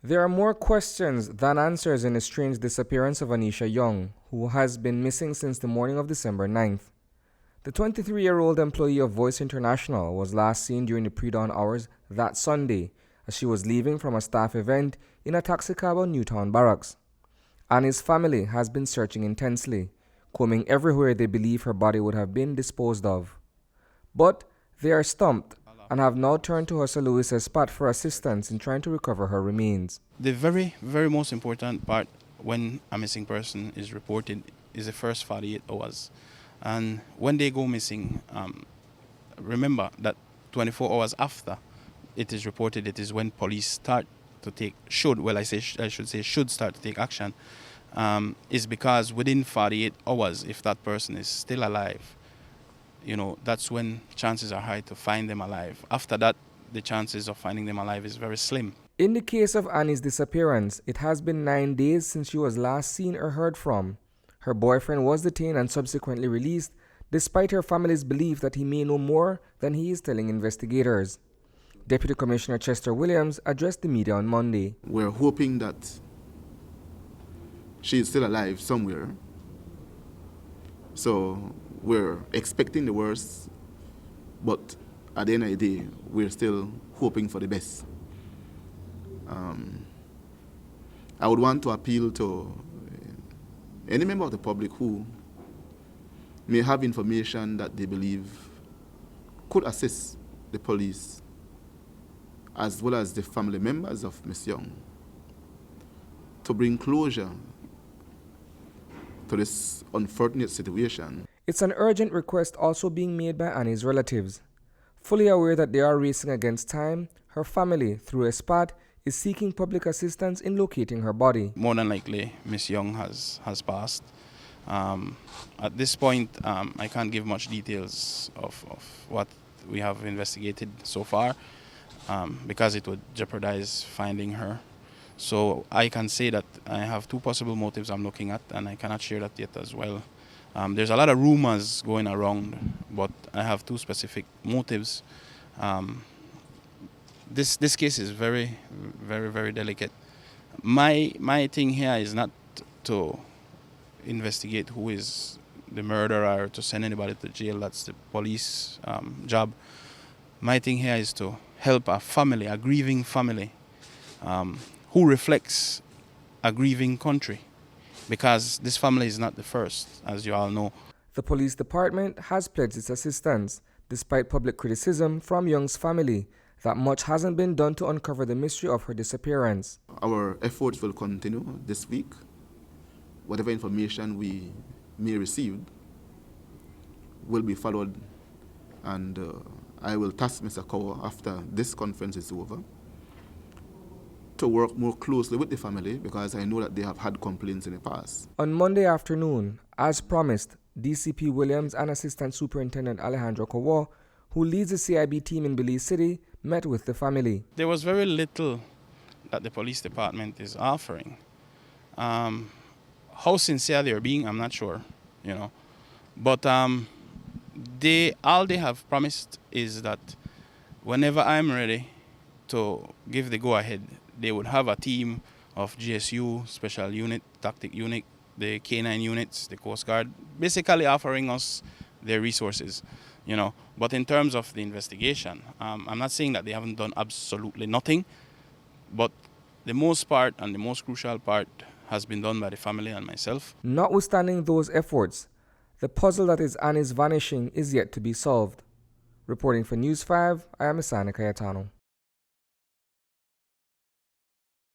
There are more questions than answers in the strange disappearance of Anisha Young, who has been missing since the morning of December 9th. The 23-year-old employee of Voice International was last seen during the pre-dawn hours that Sunday as she was leaving from a staff event in a taxicab on Newtown Barracks. Annie's family has been searching intensely, combing everywhere they believe her body would have been disposed of. But they are stumped and have now turned to Jose Luis Espat for assistance in trying to recover her remains. The very, very most important part when a missing person is reported is the first 48 hours. And when they go missing, remember that 24 hours after it is reported, it is when police start to take, should start to take action, is because within 48 hours, if that person is still alive, that's when chances are high to find them alive. After that, the chances of finding them alive is very slim. In the case of Annie's disappearance, it has been 9 days since she was last seen or heard from. Her boyfriend was detained and subsequently released, despite her family's belief that he may know more than he is telling investigators. Deputy Commissioner Chester Williams addressed the media on Monday. We're hoping that she is still alive somewhere. So we're expecting the worst, but at the end of the day, we're still hoping for the best. I would want to appeal to any member of the public who may have information that they believe could assist the police, as well as the family members of Ms. Young, to bring closure to this unfortunate situation. It's an urgent request also being made by Annie's relatives. Fully aware that they are racing against time, her family, through Espat, is seeking public assistance in locating her body. More than likely, Ms. Young has passed. At this point, I can't give much details of what we have investigated so far, because it would jeopardize finding her. So I can say that I have two possible motives I'm looking at, and I cannot share that yet as well. There's a lot of rumors going around, but I have two specific motives. This case is very, very, very delicate. My thing here is not to investigate who is the murderer or to send anybody to jail. That's the police job. My thing here is to help a family, a grieving family, who reflects a grieving country, because this family is not the first, as you all know. The police department has pledged its assistance, despite public criticism from Young's family that much hasn't been done to uncover the mystery of her disappearance. Our efforts will continue this week. Whatever information we may receive will be followed, and I will task Mr. Cower after this conference is over to work more closely with the family, because I know that they have had complaints in the past. On Monday afternoon, as promised, DCP Williams and Assistant Superintendent Alejandro Cowa, who leads the CIB team in Belize City, met with the family. There was very little that the police department is offering. How sincere they are being, I'm not sure, But all they have promised is that whenever I'm ready to give the go-ahead, they would have a team of GSU, Special Unit, Tactic Unit, the K9 units, the Coast Guard, basically offering us their resources, But in terms of the investigation, I'm not saying that they haven't done absolutely nothing, but the most part and the most crucial part has been done by the family and myself. Notwithstanding those efforts, the puzzle that is Annie's vanishing is yet to be solved. Reporting for News 5, I am Isani Cayetano.